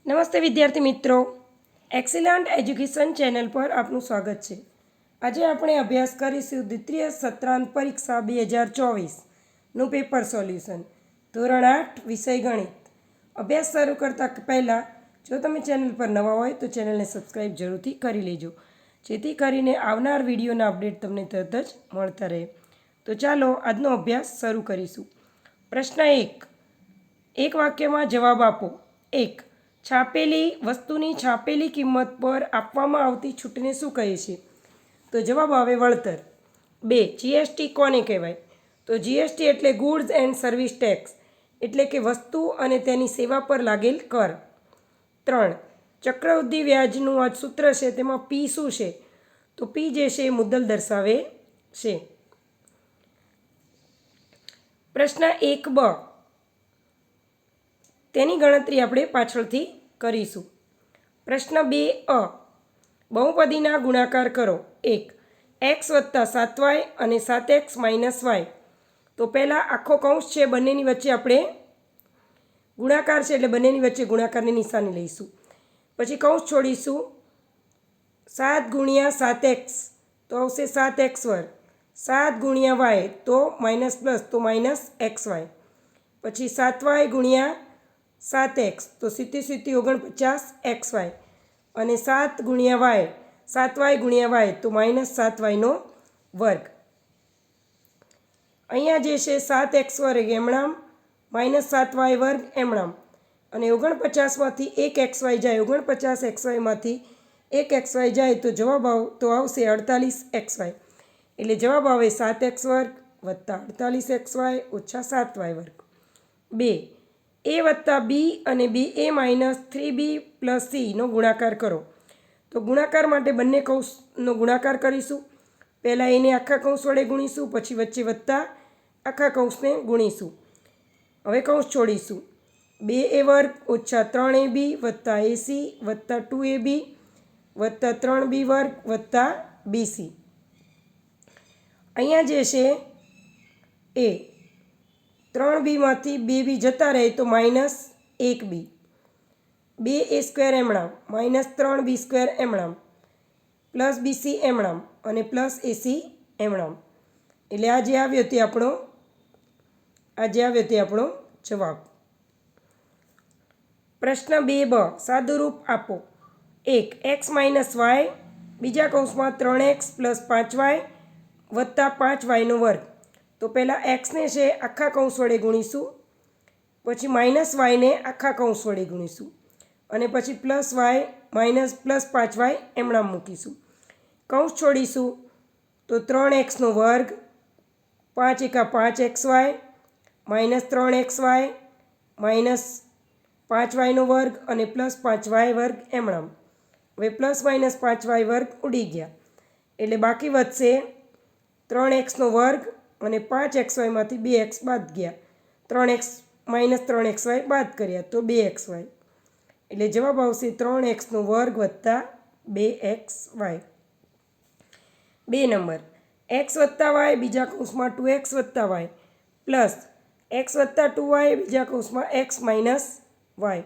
નમસ્તે વિદ્યાર્થી મિત્રો, એક્સિલન્ટ એજ્યુકેશન ચેનલ પર આપનું સ્વાગત છે. આજે આપણે અભ્યાસ કરીશું દ્વિતીય સત્રાંત પરીક્ષા 2024નું પેપર સોલ્યુશન, ધોરણ 8 વિષય ગણિત. અભ્યાસ શરૂ કરતાં પહેલાં જો તમે ચેનલ પર નવા હોય તો ચેનલને સબસ્ક્રાઈબ જરૂરથી કરી લેજો, જેથી કરીને આવનાર વિડીયોના અપડેટ તમને તરત જ મળતા રહે. તો ચાલો આજનો અભ્યાસ શરૂ કરીશું. પ્રશ્ન 1. એક વાક્યમાં જવાબ આપો. 1. છાપેલી વસ્તુની છાપેલી કિંમત પર આપવામાં આવતી છૂટને શું કહે છે? તો જવાબ આવે વળતર. 2. જીએસટી કોને કહેવાય? તો જીએસટી એટલે ગુડ્સ એન્ડ સર્વિસ ટેક્સ, એટલે કે વસ્તુ અને તેની સેવા પર લાગેલ કર. 3. ચક્રવૃદ્ધિ વ્યાજનું આ સૂત્ર છે, તેમાં પી શું છે? તો પી જે છે એ મુદ્દલ દર્શાવે છે. પ્રશ્ન 1b. તેની ગણતરી આપણે પાછળથી કરીશું. પ્રશ્ન 2a. બહુપદીના ગુણાકાર કરો. 1. એક્સ વત્તા 7y અને 7x માઇનસ વાય. તો પહેલાં આખો કૌંસ છે, બંનેની વચ્ચે આપણે ગુણાકાર છે એટલે બંનેની વચ્ચે ગુણાકારની નિશાની લઈશું. પછી કૌંસ છોડીશું. 7 ગુણ્યા 7x તો આવશે 7x વર્ગ. 7 ગુણ્યા વાય તો માઇનસ પ્લસ તો માઇનસ એક્સ વાય. પછી 7y ગુણ્યા 7x તો 7 49 એક્સ વાય. અને 7 ગુણ્યા વાય 7y ગુણ્યા વાય તો માઇનસ 7yનો વર્ગ. અહીંયા જે છે 7x વર્ગ એમણામ માઇનસ 7y વર્ગ એમણામ. અને 49માંથી 1 xy જાય, 49 xyમાંથી 1 xy જાય તો જવાબ આવશે 48 xy. એટલે જવાબ આવે 7x વર્ગ વત્તા 48 xy ઓછા 7y વર્ગ. 2. a વત્તા બી અને બી એ માઇનસ 3b પ્લસ સીનો ગુણાકાર કરો. તો ગુણાકાર માટે બંને કૌંસનો ગુણાકાર કરીશું. પહેલાં એને આખા કૌંસ વડે ગુણીશું, પછી વચ્ચે વત્તા આખા કૌંસને ગુણીશું. હવે કૌંસ છોડીશું. 2a વર્ગ ઓછા 3ab વત્તા એસી વત્તા 2ab વત્તા 3b વર્ગ વત્તા બીસી. અહીંયા જે છે એ 3bમાંથી 2b જતા રહે તો માઇનસ 1b. 2a સ્ક્વેર એમણામ માઇનસ 3b સ્ક્વેર એમણામ પ્લસ બીસી એમણામ અને પ્લસ એસી એમણામ. એટલે આ જે આવ્યો તે આપણો જવાબ. પ્રશ્ન 2b. સાદુરૂપ આપો. 1. એક્સ માઇનસ વાય બીજા કૌંસમાં 3x પ્લસ 5y વત્તા 5yનો વર્ગ. તો પહેલાં એક્સને છે આખા કૌંસ વડે ગુણીશું, પછી માઇનસ વાયને આખા કૌંસ વડે ગુણીશું અને પછી plus Y minus plus 5y એમણામ મૂકીશું. કૌંસ છોડીશું તો 3xનો વર્ગ 5 એકા 5xy માઇનસ 3xy માઇનસ 5yનો વર્ગ અને પ્લસ 5y વર્ગ એમણામ. હવે પ્લસ માઇનસ 5y વર્ગ ઉડી ગયા એટલે બાકી વધશે 3xનો વર્ગ અને 5xyમાંથી 2x બાદ ગયા. 3x માઇનસ 3xy બાદ કર્યા તો 2xy. એટલે જવાબ આવશે 3xનો વર્ગ વત્તા 2xy. 2 નંબર. એક્સ વત્તા વાય બીજા કૌંસમાં 2x વત્તા વાય પ્લસ એક્સ વત્તા 2y બીજા કૌંસમાં એક્સ માઇનસ વાય.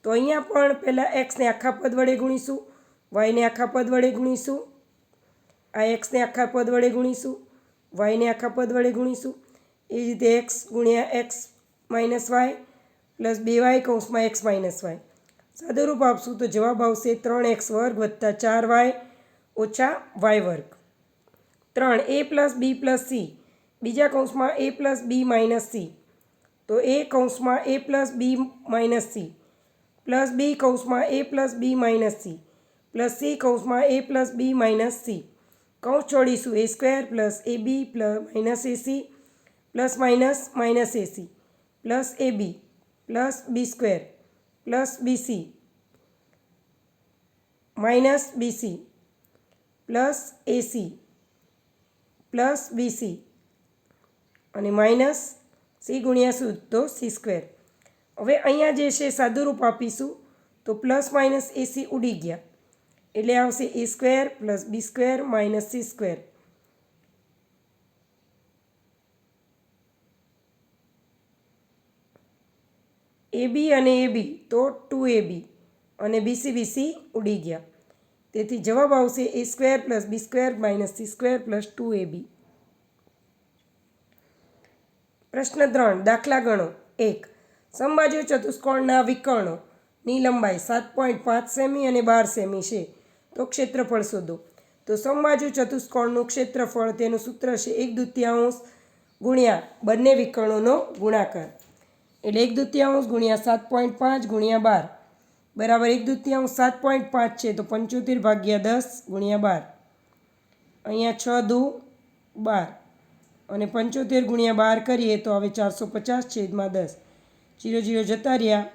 તો અહીંયા પણ પહેલાં એક્સને આખા પદ વડે ગુણીશું, વાયને આખા પદ વડે ગુણીશું, આ એક્સને આખા પદ વડે ગુણીશું, વાયને આખા પદ વડે ગુણીશું. એ જ રીતે એક્સ ગુણ્યા x minus Y plus 2y કૌંસમાં એક્સ માઇનસ વાય. સાદુરૂપ આપશું તો જવાબ આવશે 3x વર્ગ વત્તા 4y ઓછા વાય વર્ગ. 3. a plus B plus C બીજા કૌંસમાં a plus B minus C. તો a કૌંસમાં a plus B minus C plus B કૌંસમાં a plus B minus C plus C કૌંસમાં a plus B minus C. કૌંસ છોડીશું. a square plus A B plus minus A C plus minus minus A C plus A B plus B square plus B C minus B C plus A C plus B C અને minus C ગુણ્યા શું તો C square. હવે અહીંયા જે છે સાદુરૂપ આપીશું તો પ્લસ માઇનસ એસી ઉડી ગયા એટલે આવશે A square plus B square minus C square. AB અને AB તો 2AB અને BC ઉડી ગયા. તેથી જવાબ આવશે a² + b² - c² + 2ab. પ્રશ્ન 3 દાખલા ગણો. 1. સમબાજુ ચતુષ્કોણના વિકર્ણોની લંબાઈ 7.5 સેમી અને 12 સેમી છે, તો ક્ષેત્રફળ શોધો. તો સમબાજુ ચતુષ્કોણનું ક્ષેત્રફળ, તેનું સૂત્ર છે 1/2 ગુણ્યા બંને વિકર્ણોનો ગુણાકાર. એટલે 1/2 ગુણ્યા 7.5 ગુણ્યા 12 બરાબર 1/2. 7.5 છે તો 75/10 ગુણ્યા 12. અહીંયા 6 દુ 12 અને 75 ગુણ્યા 12 કરીએ તો હવે 450/10. 0 0 જતા રહ્યા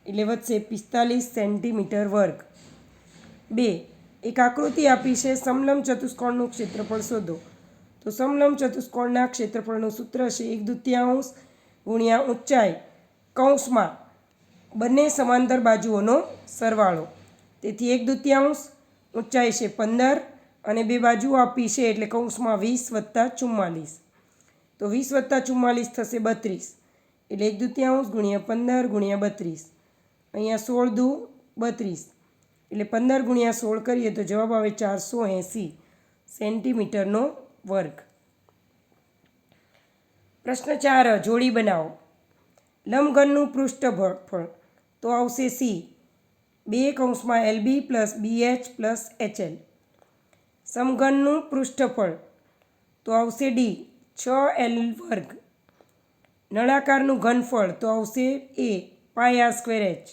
એટલે વધશે 45 સેન્ટીમીટર વર્ગ. 2. એક આકૃતિ આપી છે, સમલંબ ચતુષ્કોણનું ક્ષેત્રફળ શોધો. તો સમલંબ ચતુષ્કોણના ક્ષેત્રફળનું સૂત્ર છે 1/2 ગુણ્યા ઊંચાઈ કૌંસમાં બંને સમાંતર બાજુઓનો સરવાળો. તેથી 1/2 ઊંચાઈ છે 15 અને બે બાજુઓ આપી છે એટલે કૌંસમાં 20 + 44. તો 20 + 44 થશે 32. એટલે 1/2 ગુણ્યા 15 ગુણ્યા 32. અહીંયા 16 દુ 32 એટલે 15 ગુણ્યા 16 કરીએ તો જવાબ આવે 480 સેન્ટીમીટરનો વર્ગ. પ્રશ્ન 4 જોડી બનાવો. લંબઘનનું પૃષ્ઠફળ તો આવશે C 2 LB + BH + HL. સમઘનનું પૃષ્ઠફળ તો આવશે D 6L². નળાકારનું ઘનફળ તો આવશે A πr²H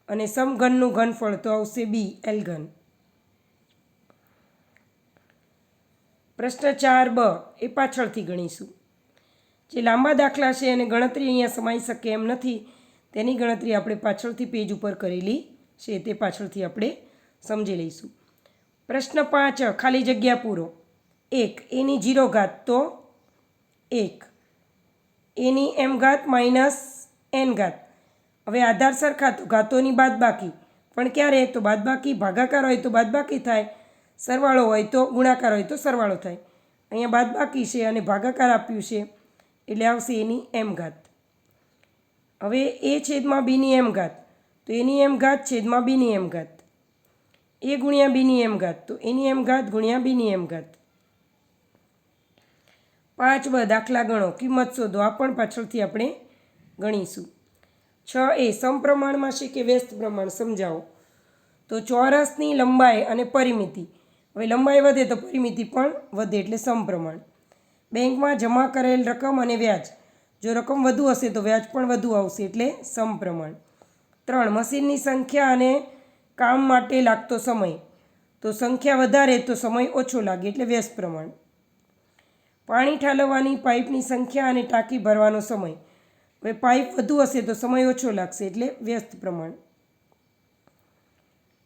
અને સમઘનનું ઘનફળ તો આવશે B L3. પ્રશ્ન 4b એ પાછળથી ગણીશું. જે લાંબા દાખલા છે અને ગણતરી અહીંયા સમાઈ શકે એમ નથી, તેની ગણતરી આપણે પાછળથી પેજ ઉપર કરેલી છે, તે પાછળથી આપણે સમજી લઈશું. પ્રશ્ન 5 ખાલી જગ્યા પૂરો. 1 એની 0 ઘાત તો 1, એની m ઘાત - n ઘાત. હવે આધાર સરખા તો ઘાતોની બાદબાકી, પણ ક્યારે? તો બાદબાકી ભાગાકાર હોય તો બાદબાકી થાય, સરવાળો હોય તો ગુણાકાર હોય તો સરવાળો થાય. અહીંયા બાદબાકી છે અને ભાગાકાર આપ્યું છે એટલે આવશે એની m ઘાત. હવે a/b ની m ઘાત તો એની m ઘાત છેદમાં b ની m ઘાત. a ગુણ્યા b ની m ઘાત તો એની m ઘાત ગુણ્યા b ની m ઘાત. 5 દાખલા ગણો. કિંમત શોધો. આ પણ પાછળથી આપણે ગણીશું. 6 સમપ્રમાણમાં છે કે વ્યસ્ત પ્રમાણ સમજાવો. તો ચોરસની લંબાઈ અને પરિમિતિ. હવે લંબાઈ વધે તો પરિમિતિ પણ વધે એટલે સમપ્રમાણ. બેંકમાં જમા કરેલ રકમ અને વ્યાજ. જો રકમ વધુ હશે તો વ્યાજ પણ વધુ આવશે એટલે સમપ્રમાણ. 3 મશીનની સંખ્યા અને કામ માટે લાગતો સમય. તો સંખ્યા વધારે તો સમય ઓછો લાગે એટલે વ્યસ્ત પ્રમાણ. પાણી ઠાલવવાની પાઇપની સંખ્યા અને ટાંકી ભરવાનો સમય. હવે પાઇપ વધુ હશે તો સમય ઓછો લાગશે એટલે વ્યસ્ત પ્રમાણ.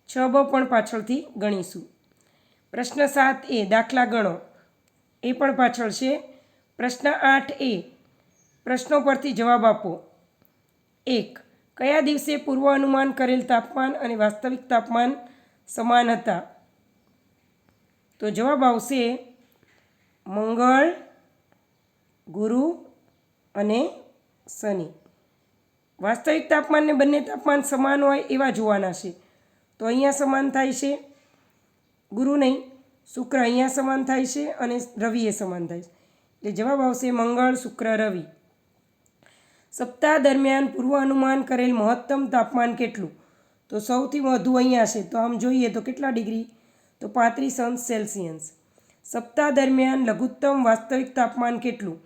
6b પણ પાછળથી ગણીશું. પ્રશ્ન 7 દાખલા ગણો. એ પણ પાછળ છે. પ્રશ્ન 8 પ્રશ્નો પરથી જવાબ આપો. 1 કયા દિવસે પૂર્વ અનુમાન કરેલ તાપમાન અને વાસ્તવિક તાપમાન સમાન હતા? તો જવાબ આવશે મંગળ, ગુરુ અને શનિ. વાસ્તવિક તાપમાનને બંને તાપમાન સમાન હોય એવા જોવાના છે. તો અહીંયા સમાન થાય છે ગુરુ નહીં, શુક્ર અહીંયા સમાન થાય છે અને રવિએ સમાન થાય છે. એટલે જવાબ આવશે મંગળ, શુક્ર, રવિ. સપ્તાહ દરમિયાન પૂર્વ અનુમાન કરેલ મહત્તમ તાપમાન કેટલું? તો સૌથી વધુ અહીંયા છે તો આમ જોઈએ તો કેટલા ડિગ્રી? તો 35°C. સપ્તાહ દરમિયાન લઘુત્તમ વાસ્તવિક તાપમાન કેટલું?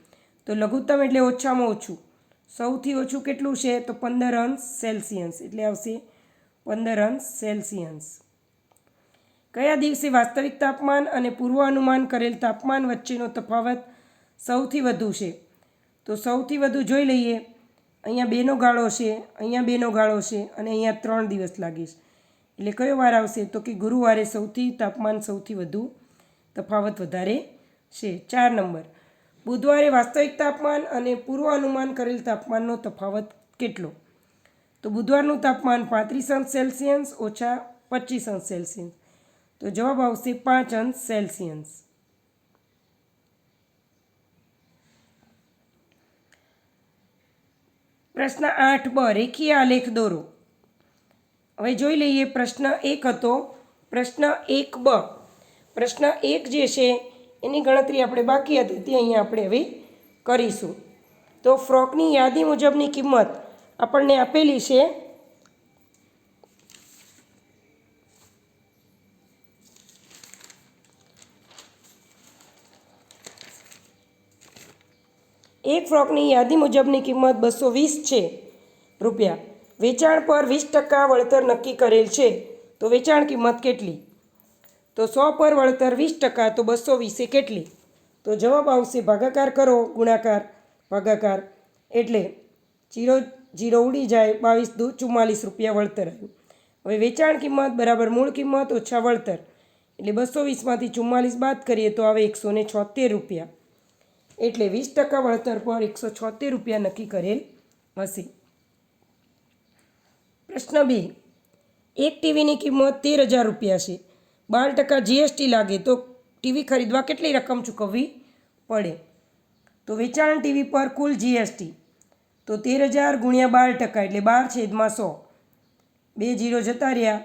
તો લઘુત્તમ એટલે ઓછામાં ઓછું. સૌથી ઓછું કેટલું છે? તો 15°C. એટલે આવશે 15°C. કયા દિવસે વાસ્તવિક તાપમાન અને પૂર્વ અનુમાન કરેલ તાપમાન વચ્ચેનો તફાવત સૌથી વધુ છે? તો સૌથી વધુ જોઈ લઈએ. અહીંયા 2નો ગાળો છે, અહીંયા 2નો ગાળો છે અને અહીંયા 3 દિવસ લાગે છે. એટલે કયો વાર આવશે? તો કે ગુરુવારે તાપમાન સૌથી વધુ તફાવત વધારે છે. 4 નંબર. બુધવારે વાસ્તવિક તાપમાન અને પૂર્વ અનુમાન કરેલ તાપમાનનો તફાવત કેટલો? તો બુધવારનું તાપમાન 35°C ઓછા 25°C. તો જવાબ આવશે 5°C. પ્રશ્ન 8b રેખીય આલેખ દોરો. હવે જોઈ લઈએ પ્રશ્ન 1 હતો. પ્રશ્ન 1b. પ્રશ્ન 1 જે છે એની ગણતરી આપણે બાકી હતી તે અહીંયા આપણે હવે કરીશું. તો ફ્રોકની યાદી મુજબની કિંમત આપણને આપેલી છે. એક ફ્રોકની યાદી મુજબની કિંમત 220 છે રૂપિયા. વેચાણ પર 20% વળતર નક્કી કરેલ છે. તો વેચાણ કિંમત કેટલી? તો 100 પર વળતર 20%, તો 220 કેટલી? તો જવાબ આવશે ભાગાકાર કરો, ગુણાકાર ભાગાકાર, એટલે 0 ઉડી જાય, 22 દુ 44 રૂપિયા વળતર આવ્યું. હવે વેચાણ કિંમત બરાબર મૂળ કિંમત ઓછા વળતર, એટલે 220માંથી 44 બાદ કરીએ તો આવે 176 રૂપિયા. એટલે 20% વળતર પર 176 રૂપિયા નક્કી કરેલ હશે. પ્રશ્ન 2. એક ટીવીની કિંમત 13,000 રૂપિયા છે. 12% જીએસટી લાગે તો ટીવી ખરીદવા કેટલી રકમ ચૂકવવી પડે? તો વેચાણ ટીવી પર કુલ જીએસટી તો 13,000 ગુણ્યા 12%, એટલે 12/100. 2 0 જતા રહ્યા,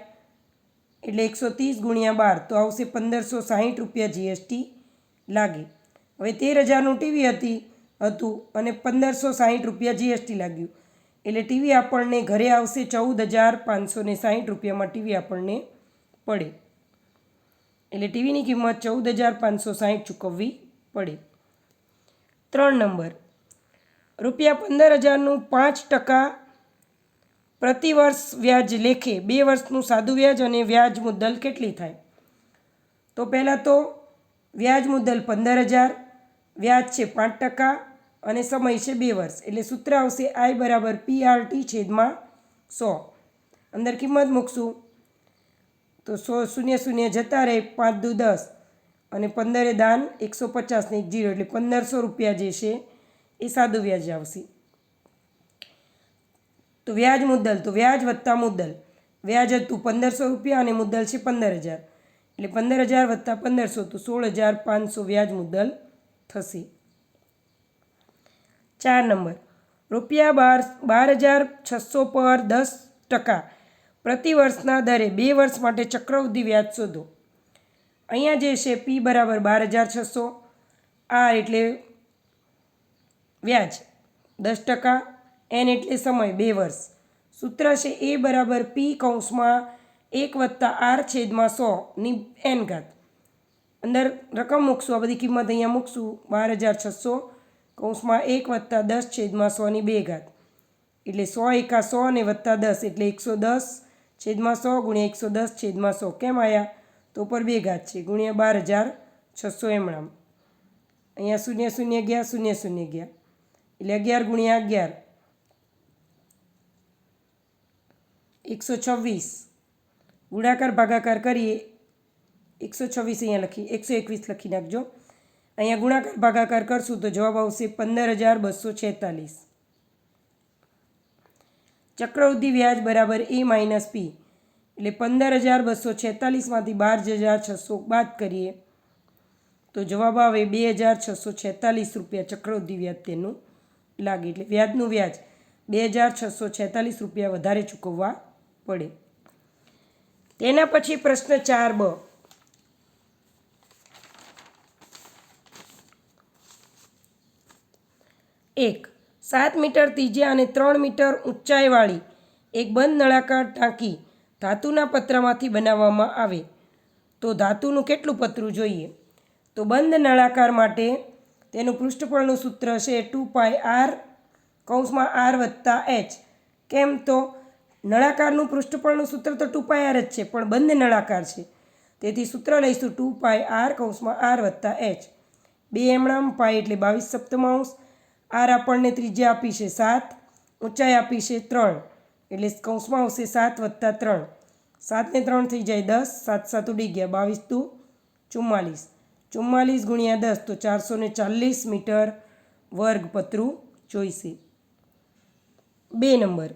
એટલે 130 ગુણ્યા 12, તો આવશે 1560 રૂપિયા જીએસટી લાગે. હવે 13,000નું ટીવી હતું અને 1560 રૂપિયા જીએસટી લાગ્યું, એટલે ટીવી આપણને ઘરે આવશે 14,560 રૂપિયામાં ટીવી આપણને પડે. એટલે ટીવીની કિંમત 14,560 ચૂકવવી પડે. 3 નંબર. રૂપિયા 15,000નું 5% પ્રતિવર્ષ વ્યાજ લેખે 2 વર્ષનું સાદું વ્યાજ અને વ્યાજ મુદ્દલ કેટલી થાય? તો પહેલાં તો વ્યાજ મુદ્દલ 15,000, વ્યાજ છે 5% અને સમય છે 2 વર્ષ, એટલે સૂત્ર આવશે I બરાબર PRT/100. અંદર કિંમત મૂકશું તો 0 જતા રહે, 5 દુ 10 અને 15 દાન 150 ને 1 0, એટલે 1500 રૂપિયા જે છે એ સાદું વ્યાજ આવશે. તો વ્યાજ મુદ્દલ, તો વ્યાજ વત્તા મુદ્દલ, વ્યાજ હતું 1500 રૂપિયા અને મુદ્દલ છે 15,000, એટલે 15,000 વત્તા 1500 તો 16,500 વ્યાજ મુદ્દલ થશે. 4 નંબર. રૂપિયા 12,600 પર 10% પ્રતિ વર્ષના દરે 2 વર્ષ માટે ચક્રવૃદ્ધિ વ્યાજ શોધો. અહીંયા જે છે P બરાબર 12,600, R એટલે વ્યાજ 10%, N એટલે સમય 2 વર્ષ. સૂત્ર છે A બરાબર P(100R/100) અંદર રકમ મૂકશું, આ બધી કિંમત અહીંયા મૂકશું. 12,600 (1+10/100) એટલે 100 એકા 100 અને વત્તા 10, એટલે 110/100 ગુણ્યા 110/100. કેમ આવ્યા? તો ઉપર 2 ઘાત છે, ગુણ્યા 12,600 એમણામ. અહીંયા 0 0 ગયા, 0 0 ગયા, એટલે 11 ગુણ્યા 11 126. ગુણાકાર ભાગાકાર કરીએ, 126 અહીંયા લખી, 121 લખી નાખજો. અહીંયા ગુણાકાર ભાગાકાર કરશું તો જવાબ આવશે 15,246. ચક્રવૃદ્ધિ વ્યાજ બરાબર A માઇનસ P, એટલે 15,246માંથી 12,600 બાદ કરીએ તો જવાબ આવે 2,646 રૂપિયા ચક્રવૃદ્ધિ વ્યાજ તેનું લાગે. એટલે વ્યાજનું વ્યાજ 2,646 રૂપિયા વધારે ચૂકવવા પડે. તેના પછી પ્રશ્ન 4b. 1. 7 મીટર ત્રિજ્યા અને 3 મીટર ઊંચાઈવાળી એક બંધ નળાકાર ટાંકી ધાતુના પતરામાંથી બનાવવામાં આવે તો ધાતુનું કેટલું પતરું જોઈએ? તો બંધ નળાકાર માટે તેનું પૃષ્ઠફળનું સૂત્ર છે 2πr (r+h). કેમ? તો નળાકારનું પૃષ્ઠફળનું સૂત્ર તો 2πr જ છે, પણ બંધ નળાકાર છે તેથી સૂત્ર લઈશું 2πr (r+h). 2 એમણામ, પાઈ એટલે 22/7, આર આપણને ત્રિજ્યા આપી છે 7, ઊંચાઈ આપી છે 3, એટલે કૌંસમાં આવશે 7 + 3. 7 ને 3 થઈ જાય 10, 7 7 ઉડી ગયા, 22 દુ 44, 44 ગુણ્યા 10 તો 440 મીટર વર્ગ પતરું જોઈશે. 2 નંબર.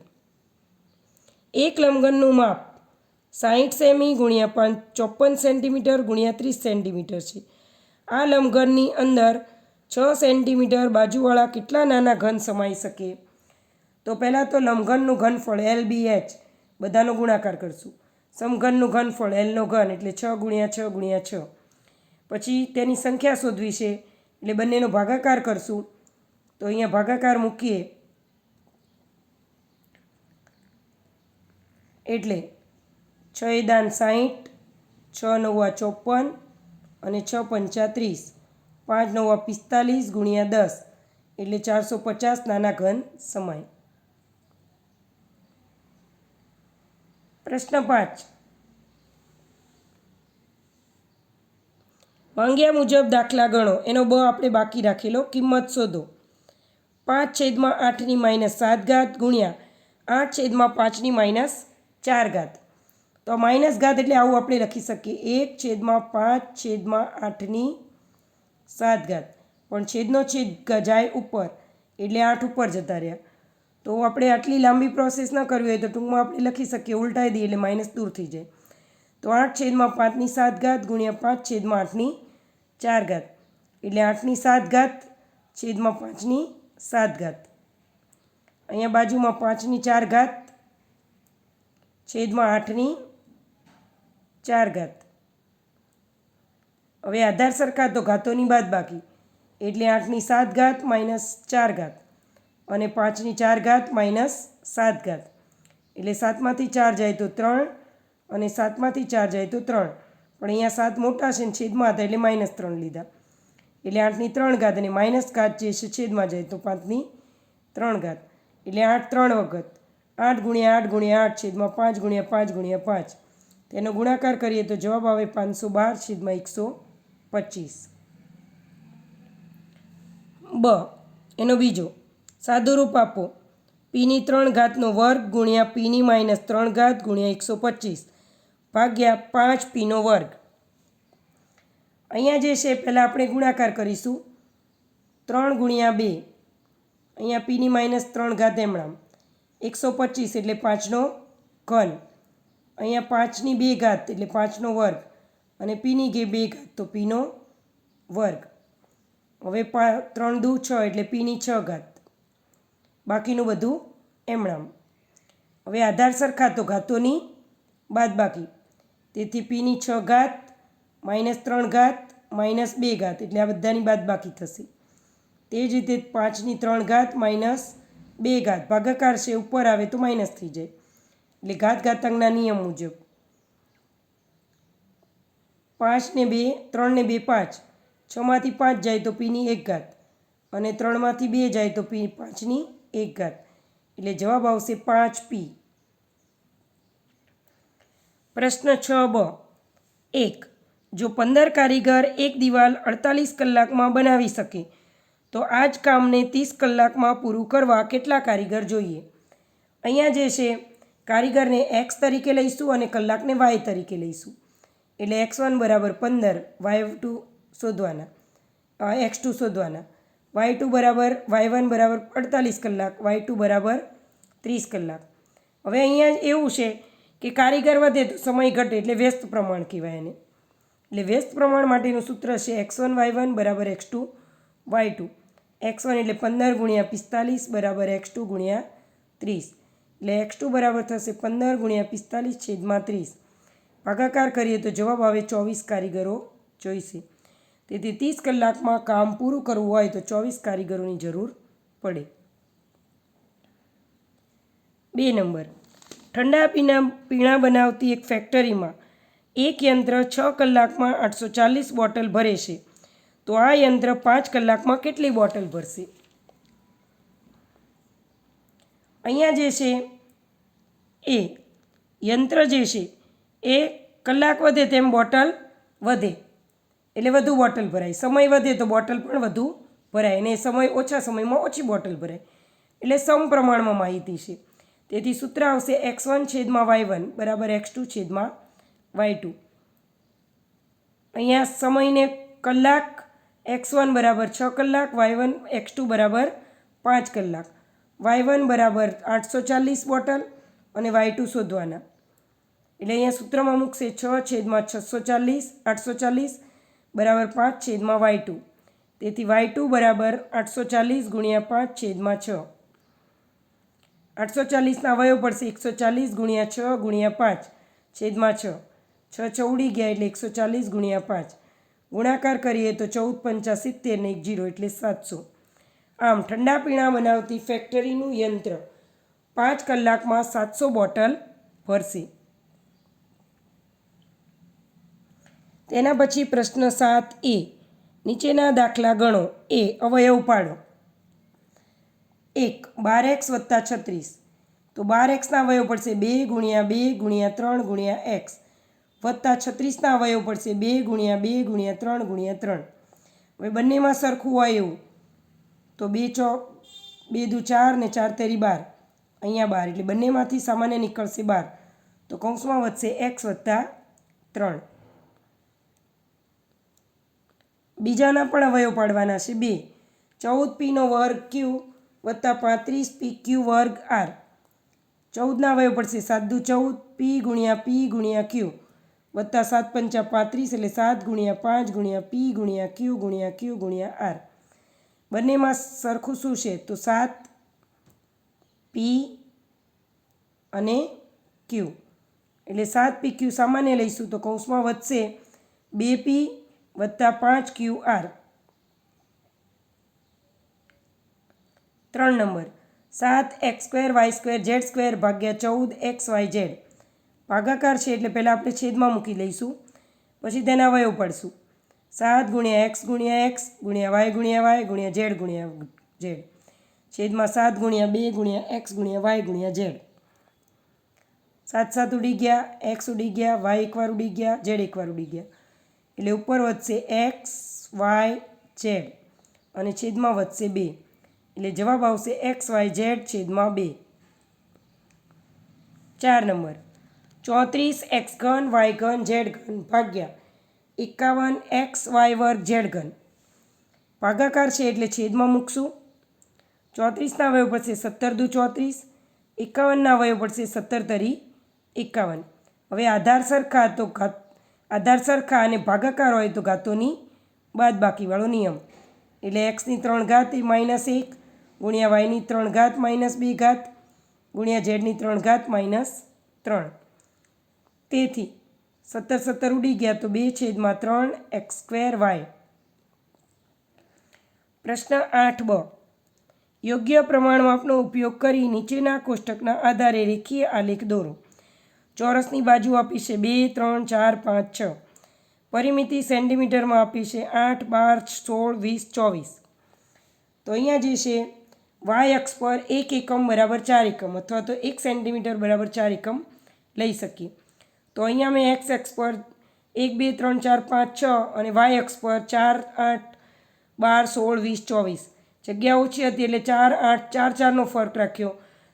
એક લંબઘનનું માપ 60 સેમી ગુણ્યા 54 સેન્ટીમીટર ગુણ્યા 30 સેન્ટીમીટર છે. આ લંબઘનની અંદર 6 સેન્ટીમીટર બાજુવાળા કેટલા નાના ઘન સમાઈ શકે? તો પહેલાં તો લંબઘનનું ઘનફળ LBH બધાનો ગુણાકાર કરશું. સમઘનનું ઘનફળ એલનો ઘન એટલે 6 ગુણ્યા 6 ગુણ્યા 6. પછી તેની સંખ્યા શોધવી છે એટલે બંનેનો ભાગાકાર કરશું. તો અહીંયા ભાગાકાર મૂકીએ એટલે 6 દાન 60, 6 નવા 54 અને 6 પંચા 30, 5 નવા 45 ગુણ્યા 10 એટલે 450 નાના ઘન સમાય. પ્રશ્ન 5. માંગ્યા મુજબ દાખલા ગણો. એનો બ આપણે બાકી રાખેલો. કિંમત શોધો. 5/8 - 7 ગુણ્યા 8/5 - 4. તો માઇનસ ઘાત એટલે આવું આપણે લખી શકીએ 1/5/8 7. પણ છેદનો છેદ જાય ઉપર એટલે 8 ઉપર જતા રહ્યા. તો આપણે આટલી લાંબી પ્રોસેસ ન કરવી હોય તો ટૂંકમાં આપણે લખી શકીએ ઉલટાઈ દઈએ એટલે માઇનસ દૂર થઈ જાય. તો 8/5 7 ગુણ્યા 5/8 4 એટલે 8/7 છેદમાં 5/7. અહીંયા બાજુમાં 5/4 છેદમાં 8/4. હવે આધાર સરખા તો ઘાતોની બાદબાકી એટલે 8/7 -4 અને 5/4 -7. એટલે 7માંથી 4 જાય તો 3 અને 7માંથી 4 જાય તો 3. પણ અહીંયા 7 મોટા છે ને છેદમાં હતા એટલે -3 લીધા. એટલે 8/3 અને માઇનસ ઘાત જે છે છેદમાં જાય તો 5/3. એટલે 8 3 વખત 8 ગુણ્યા 8 ગુણ્યા 8 છેદમાં 5 ગુણ્યા 5 ગુણ્યા 5. તેનો ગુણાકાર કરીએ તો જવાબ આવે 512/125. બ એનો બીજો સાદુરૂપ આપો. p3 ગુણ્યા p-3 ગુણ્યા 125 ભાગ્યા 5p². અહીંયા જે છે પહેલાં આપણે ગુણાકાર કરીશું. 3 ગુણ્યા 2 અહીંયા p-3 એમણામ 125 એટલે 5નો ઘન. અહીંયા 5/2 એટલે 5નો વર્ગ અને p/2 તો p નો વર્ગ. હવે 3 દુ 6 એટલે p/6. બાકીનું બધું એમણામ. હવે આધાર સરખા તો ઘાતોની બાદબાકી. તેથી p/6 -3 -2 એટલે આ બધાની બાદબાકી થશે. તે જ રીતે 5/3 -2 ભાગાકાર છે ઉપર આવે તો માઇનસ થઈ જાય. એટલે ઘાતાંકના નિયમ મુજબ 5 ને 2 3 ને 2 5 6માંથી 5 જાય તો p/1 અને 3માંથી 2 જાય તો p/5 એટલે જવાબ આવશે 5p. પ્રશ્ન 6b. 1. જો 15 કારીગર એક દિવાલ 48 કલાકમાં બનાવી શકે તો આ જ કામને 30 કલાકમાં પૂરું કરવા કેટલા કારીગર જોઈએ? અહીંયા જે છે કારીગરને x તરીકે લઈશું અને કલાકને y તરીકે લઈશું. એટલે x1 = 15, y2 શોધવાના, x2 શોધવાના, y1 = 48 કલાક, y2 = 30 કલાક. હવે અહીંયા એવું છે કે કારીગર વધે તો સમય ઘટે એટલે વ્યસ્ત પ્રમાણ કહેવાય એને. એટલે વ્યસ્ત પ્રમાણ માટેનું સૂત્ર છે x1 y1 = x2 y2. x1 એટલે 15 ગુણ્યા 45 = x2 ગુણ્યા 30. એટલે x2 બરાબર થશે 15 ગુણ્યા 45 છેદમાં 30. ભાગાકાર કરીએ તો જવાબ આવે 24 કારીગરો જોઈશે. તેથી 30 કલાકમાં કામ પૂરું કરવું હોય તો 24 કારીગરોની જરૂર પડે. 2 નંબર. ઠંડા પીણા બનાવતી એક ફેક્ટરીમાં એક યંત્ર 6 કલાકમાં 840 બોટલ ભરે છે તો આ યંત્ર 5 કલાકમાં કેટલી બોટલ ભરશે? અહીંયા જે છે એ યંત્ર જે છે એ કલાક વધે તેમ બોટલ વધે એટલે વધુ બોટલ ભરાય, સમય વધે તો બોટલ પણ વધુ ભરાય અને સમય ઓછા સમયમાં ઓછી બોટલ ભરાય. એટલે સમપ્રમાણમાં માહિતી છે. તેથી સૂત્ર આવશે x1/y1 = x2/y2. અહીંયા સમયને કલાક, x1 = 6 કલાક, y1 x2 = 5 કલાક, y1 = 840 બોટલ અને y2 શોધવાના. એટલે અહીંયા સૂત્રમાં મૂકશે 6/640 840 = 5/y2. તેથી y2 = 840 × 5/6. 840ના અવયવ પડશે 140 ગુણ્યા 6 ગુણ્યા 5 છેદમાં 6 6 6 ઉડી ગયા એટલે 140 ગુણ્યા 5 ગુણાકાર કરીએ તો 14 × 5 70 ને 1 0 એટલે 700. આમ ઠંડા પીણા બનાવતી ફેક્ટરીનું યંત્ર 5 કલાકમાં 700 બોટલ ભરશે. તેના પછી પ્રશ્ન 7a. નીચેના દાખલા ગણો. એ અવયવ પાડો. 1 12x + 36 તો 12xના અવયવ પડશે 2 × 2 × 3 × x વત્તા 36ના અવયવ પડશે 2 × 2 × 3 × 3. હવે બંનેમાં સરખું હોય એવું તો 2 ચોક 2 દુ 4 ને 4 તેરી 12 અહીંયા 12 એટલે બંનેમાંથી સામાન્ય નીકળશે 12 તો કૌંસમાં વધશે x + 3. બીજાના પણ અવયવ પાડવાના છે 2 14p² q વત્તા 35pq² r 14ના અવયવ પડશે 7 દુ 14 p × p × q વત્તા 7 પંચા 35 એટલે 7 × 5 × p × q × q × r. બંનેમાં સરખું શું છે તો 7 p અને q એટલે 7pq સામાન્ય લઈશું તો કૌંસમાં વધશે 2p વત્તા 5qr. 3 number 7x² y² z² ભાગ્યા 14xyz ભાગાકાર છે એટલે પહેલાં આપણે છેદમાં મૂકી લઈશું પછી તેના અવયવ પાડશું 7 × x × x × y × y × z × z છેદમાં 7 × 2 × x × y × z. 7 7 ઉડી ગયા x ઉડી ગયા y એકવાર ઉડી ગયા z એકવાર ઉડી ગયા એટલે ઉપર વધશે x y z અને છેદમાં વધશે 2 એટલે જવાબ આવશે xyz છેદમાં 2. 4 નંબર 34x³ y³ z³ ભાગ્યા 51xy² z³ ભાગાકાર છે એટલે છેદમાં મૂકશું 34ના અવયવ પડશે 17 દુ 34 51ના અવયવ પડશે 17 તરી 51. હવે આધાર સરખા અને ભાગાકાર હોય તો ઘાતોની બાદબાકીવાળો નિયમ એટલે x ની 3 ઘાત એ -1 ગુણ્યા y ની 3 ઘાત -2 ઘાત ગુણ્યા z ની 3 ઘાત -3. તેથી 17 17 ઉડી ગયા તો 2/3 x²y. પ્રશ્ન 8b. યોગ્ય પ્રમાણમાપનો ઉપયોગ કરી નીચેના કોષ્ટકના આધારે રેખીય આલેખ દોરો. ચોરસની બાજુ આપી છે 2 3 4 5 6. પરિમિતિ સેન્ટીમીટરમાં આપી છે 8 12 16 20 24. તો અહીંયા જે છે y અક્ષ પર 1 એકમ બરાબર 4 એકમ અથવા તો 1 સેન્ટીમીટર બરાબર 4 એકમ લઈ શકીએ. તો અહીંયા મેં x અક્ષ પર 1 2 3 4 5 6 અને y અક્ષ પર 4 8 12 16 20 24. જગ્યા ઓછી હતી એટલે 4 8 4 4નો ફરક રાખ્યો.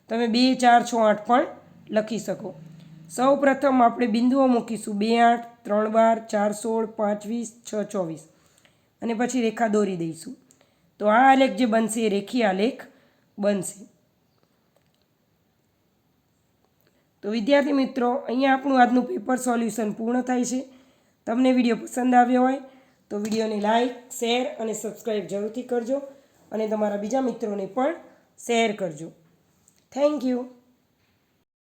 તમે 2 4 6 8 પણ લખી શકો. સૌ પ્રથમ આપણે બિંદુઓ મૂકીશું 2 8 3 12 4 16 5 20 6 24 અને પછી રેખા દોરી દઈશું. તો આ આલેખ જે બનશે એ રેખીય આલેખ બનશે. તો વિદ્યાર્થી મિત્રો અહીંયા આપણું આજનું પેપર સોલ્યુશન પૂર્ણ થાય છે. તમને વિડીયો પસંદ આવ્યો હોય તો વિડીયોને લાઈક શેર અને સબસ્ક્રાઈબ જરૂરથી કરજો અને તમારા બીજા મિત્રોને પણ શેર કરજો. Thank you.